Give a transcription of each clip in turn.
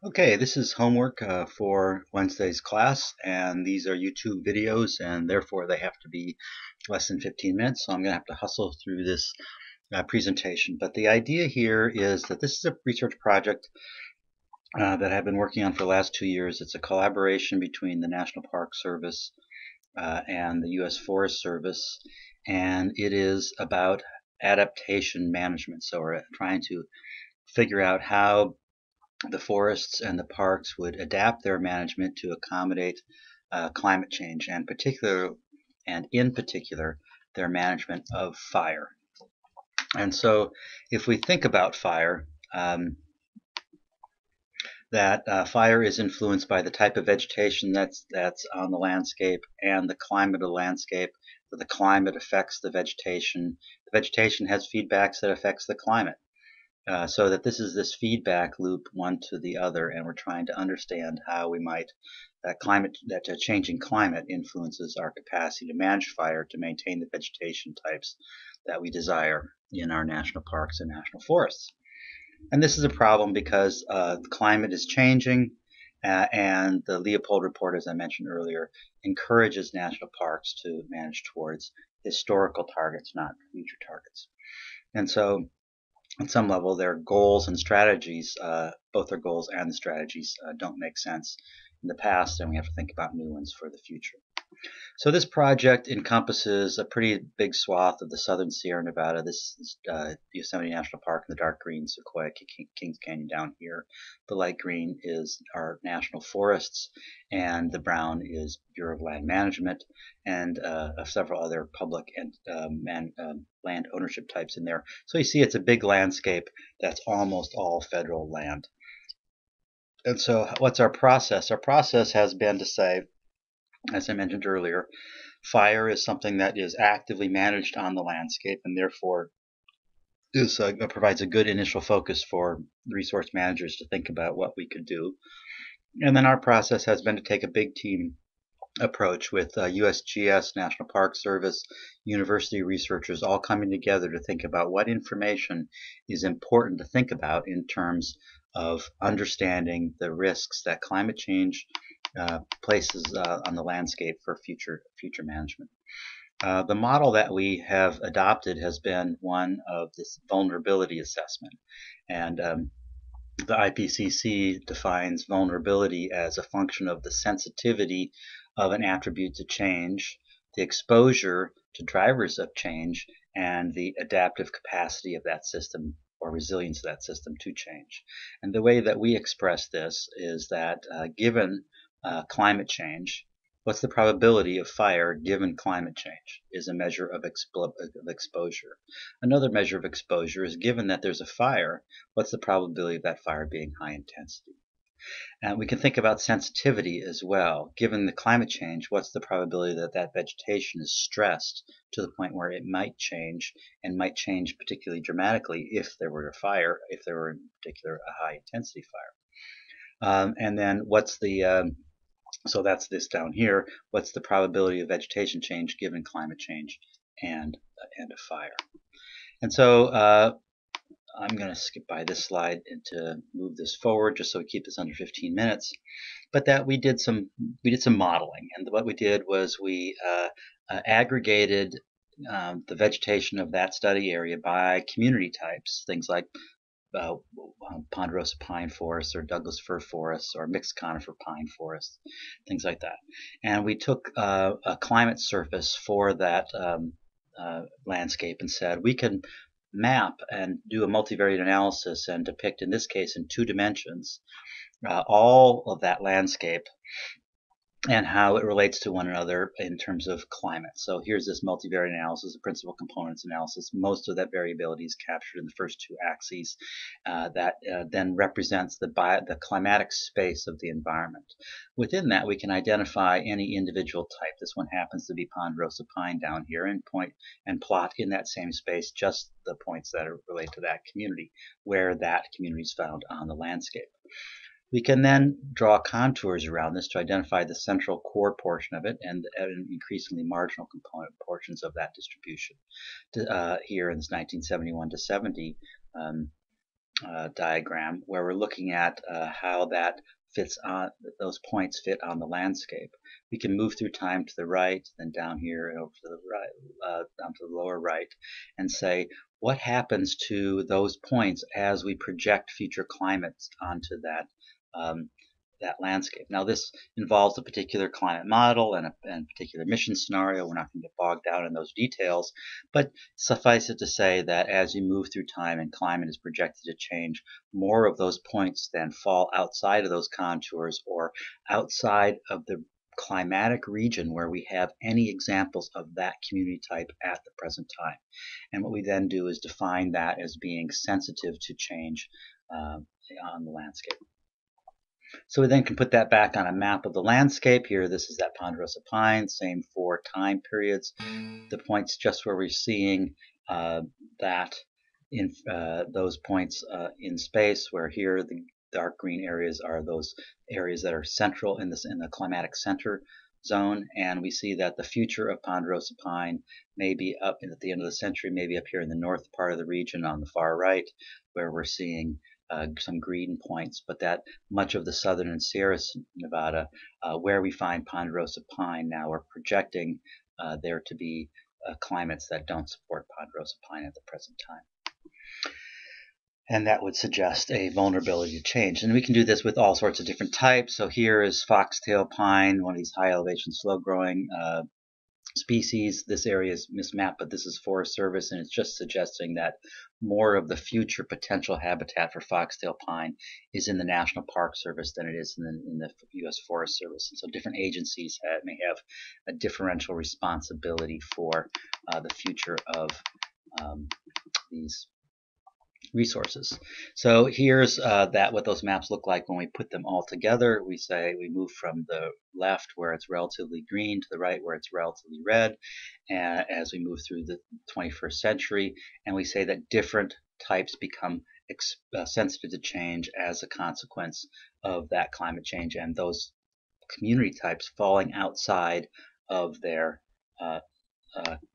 Okay, this is homework for Wednesday's class, and these are YouTube videos, and therefore they have to be less than 15 minutes, so I'm going to have to hustle through this presentation. But the idea here is that this is a research project that I've been working on for the last 2 years. It's a collaboration between the National Park Service and the U.S. Forest Service, and it is about adaptation management. So we're trying to figure out how the forests and the parks would adapt their management to accommodate climate change, and in particular, their management of fire. And so, if we think about fire, that fire is influenced by the type of vegetation that's on the landscape and the climate of the landscape. So the climate affects the vegetation. The vegetation has feedbacks that affects the climate. So that this is this feedback loop one to the other, and we're trying to understand how we might that changing climate influences our capacity to manage fire to maintain the vegetation types that we desire in our national parks and national forests. And this is a problem because the climate is changing, and the Leopold report, as I mentioned earlier, encourages national parks to manage towards historical targets, not future targets. And so at some level, their goals and strategies, both their goals and the strategies, don't make sense in the past, and we have to think about new ones for the future. So this project encompasses a pretty big swath of the southern Sierra Nevada. This is Yosemite National Park in the dark green, Sequoia, Kings Canyon down here. The light green is our national forests, and the brown is Bureau of Land Management, and several other public and land ownership types in there. So you see it's a big landscape that's almost all federal land. And so what's our process? Our process has been to say, as I mentioned earlier, fire is something that is actively managed on the landscape, and therefore provides a good initial focus for resource managers to think about what we could do. And then our process has been to take a big team approach with USGS, National Park Service, university researchers all coming together to think about what information is important to think about in terms of understanding the risks that climate change places on the landscape for future management. The model that we have adopted has been one of this vulnerability assessment, and the IPCC defines vulnerability as a function of the sensitivity of an attribute to change, the exposure to drivers of change, and the adaptive capacity of that system or resilience of that system to change. And the way that we express this is that given climate change, what's the probability of fire given climate change is a measure of exposure. Another measure of exposure is given that there's a fire, what's the probability of that fire being high intensity? And we can think about sensitivity as well. Given the climate change, what's the probability that that vegetation is stressed to the point where it might change, and might change particularly dramatically if there were a fire, if there were in particular a high intensity fire. And then what's the so that's this down here. What's the probability of vegetation change given climate change and a fire? And so I'm going to skip by this slide and to move this forward just so we keep this under 15 minutes. But that we did some modeling, and what we did was we aggregated the vegetation of that study area by community types, things like ponderosa pine forests or Douglas fir forests or mixed conifer pine forests, things like that. And we took a climate surface for that landscape and said we can map and do a multivariate analysis and depict, in this case in 2 dimensions, all of that landscape and how it relates to one another in terms of climate. So here's this multivariate analysis, a principal components analysis. Most of that variability is captured in the first 2 axes that then represents the climatic space of the environment. Within that, we can identify any individual type. This one happens to be ponderosa pine down here, and plot in that same space just the points that are related to that community, where that community is found on the landscape. We can then draw contours around this to identify the central core portion of it and increasingly marginal component portions of that distribution. Here in this 1971 to 70 diagram where we're looking at how that fits on, those points fit on the landscape. We can move through time to the right, then down here and over to the right, down to the lower right, and say what happens to those points as we project future climates onto um, that landscape. Now, this involves a particular climate model and a particular mission scenario. We're not going to get bogged down in those details, but suffice it to say that as you move through time and climate is projected to change, more of those points then fall outside of those contours or outside of the climatic region where we have any examples of that community type at the present time. And what we then do is define that as being sensitive to change on the landscape. So we then can put that back on a map of the landscape. Here, this is that ponderosa pine, same for time periods. The points just where we're seeing that in those points in space, where here the dark green areas are those areas that are central in the climatic center zone, and we see that the future of ponderosa pine may be up at the end of the century, maybe up here in the north part of the region on the far right, where we're seeing some green points, but that much of the southern and Sierra Nevada, where we find ponderosa pine now, are projecting there to be climates that don't support ponderosa pine at the present time. And that would suggest a vulnerability to change. And we can do this with all sorts of different types. So here is foxtail pine, one of these high elevation, slow growing species. This area is mismapped, but this is Forest Service, and it's just suggesting that more of the future potential habitat for foxtail pine is in the National Park Service than it is in the U.S. Forest Service. And so different agencies may have a differential responsibility for the future of these resources. So here's what those maps look like when we put them all together. We say we move from the left where it's relatively green to the right where it's relatively red as we move through the 21st century, and we say that different types become sensitive to change as a consequence of that climate change and those community types falling outside of their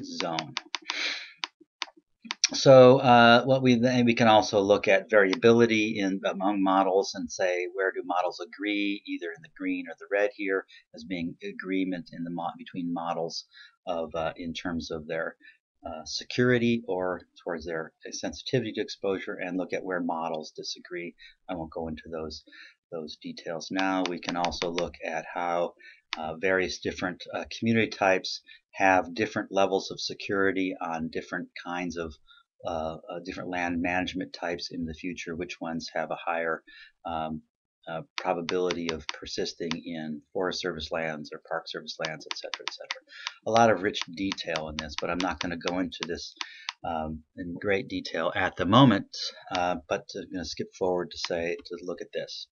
zone. So what we can also look at variability among models and say where do models agree, either in the green or the red here, as being agreement in between models of in terms of their security or towards their sensitivity to exposure, and look at where models disagree. I won't go into those details now. We can also look at how various different community types have different levels of security on different kinds of different land management types in the future, which ones have a higher probability of persisting in Forest Service lands or Park Service lands, et cetera, et cetera. A lot of rich detail in this, but I'm not going to go into this in great detail at the moment, but I'm going to skip forward to look at this.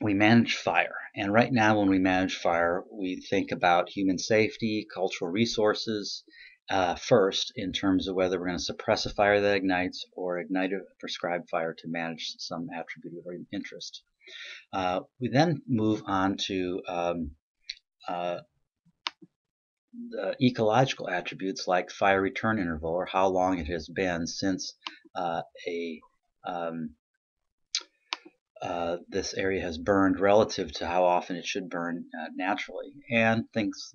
We manage fire, and right now when we manage fire, we think about human safety, cultural resources first, in terms of whether we're going to suppress a fire that ignites or ignite a prescribed fire to manage some attribute of interest. We then move on to the ecological attributes like fire return interval, or how long it has been since this area has burned relative to how often it should burn naturally, and things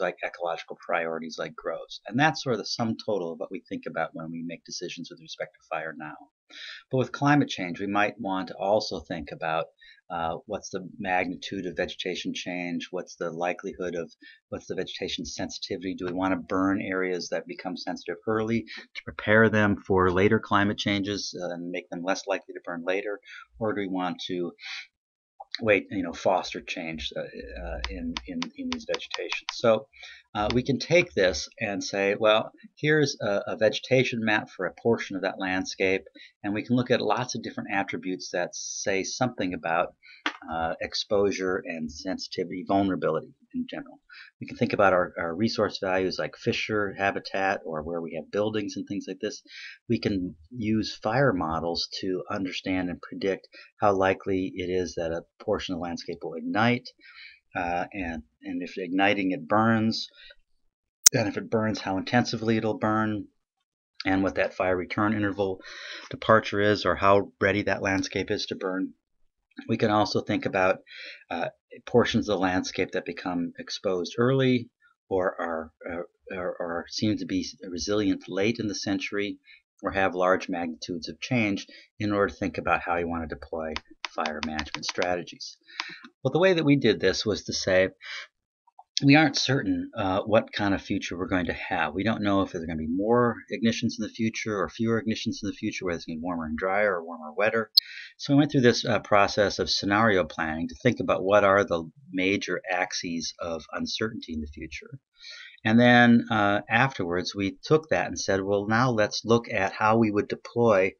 like ecological priorities like groves. And that's sort of the sum total of what we think about when we make decisions with respect to fire now. But with climate change, we might want to also think about what's the magnitude of vegetation change, what's the likelihood of, what's the vegetation sensitivity. Do we want to burn areas that become sensitive early to prepare them for later climate changes and make them less likely to burn later, or do we want to wait, foster change in these vegetations? So we can take this and say, well, here's a vegetation map for a portion of that landscape, and we can look at lots of different attributes that say something about exposure and sensitivity, vulnerability in general. We can think about our resource values like fisher habitat, or where we have buildings and things like this. We can use fire models to understand and predict how likely it is that a portion of the landscape will ignite, and if igniting it burns, and if it burns, how intensively it'll burn. and what that fire return interval departure is, or how ready that landscape is to burn. We can also think about portions of the landscape that become exposed early or seem to be resilient late in the century or have large magnitudes of change in order to think about how you want to deploy fire management strategies. Well, the way that we did this was to say, we aren't certain what kind of future we're going to have. We don't know if there's going to be more ignitions in the future or fewer ignitions in the future, whether it's going to be warmer and drier or warmer and wetter. So we went through this process of scenario planning to think about what are the major axes of uncertainty in the future. And then afterwards, we took that and said, well, now let's look at how we would deploy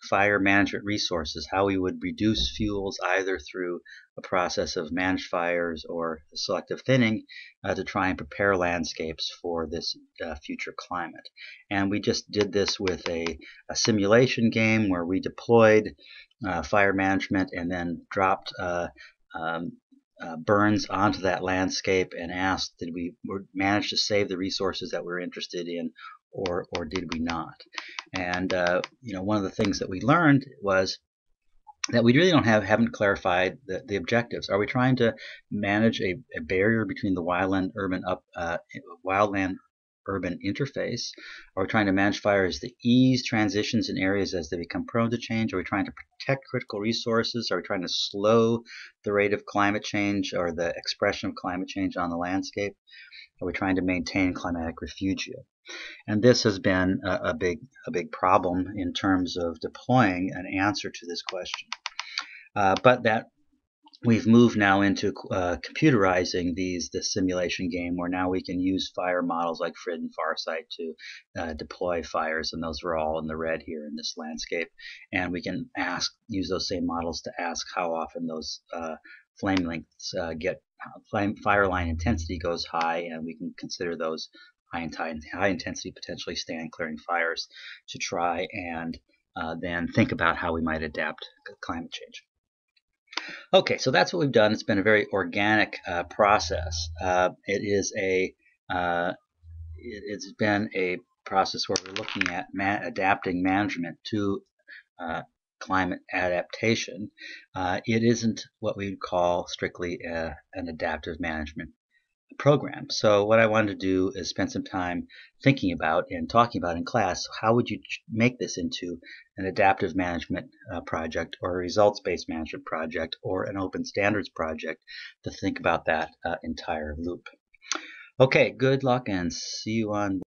fire management resources, how we would reduce fuels either through a process of managed fires or selective thinning to try and prepare landscapes for this future climate. And we just did this with a simulation game where we deployed fire management and then dropped burns onto that landscape and asked, did we manage to save the resources that we're interested in, or did we not? And one of the things that we learned was that we really haven't clarified the objectives. Are we trying to manage a barrier between the wildland urban interface? Are we trying to manage fires to ease transitions in areas as they become prone to change? Are we trying to protect critical resources? Are we trying to slow the rate of climate change or the expression of climate change on the landscape? Are we trying to maintain climatic refugia? And this has been a big problem in terms of deploying an answer to this question. But that we've moved now into computerizing this simulation game, where now we can use fire models like FRID and Farsight to deploy fires, and those are all in the red here in this landscape. And we can use those same models to ask how often those flame lengths fire line intensity goes high, and we can consider those high intensity potentially stand clearing fires to try and then think about how we might adapt to climate change. Okay, so that's what we've done. It's been a very organic process. It's been a process where we're looking at adapting management to climate adaptation. It isn't what we would call strictly an adaptive management program. So what I wanted to do is spend some time thinking about and talking about in class, how would you make this into an adaptive management project, or a results-based management project, or an open standards project, to think about that entire loop. Okay, good luck and see you on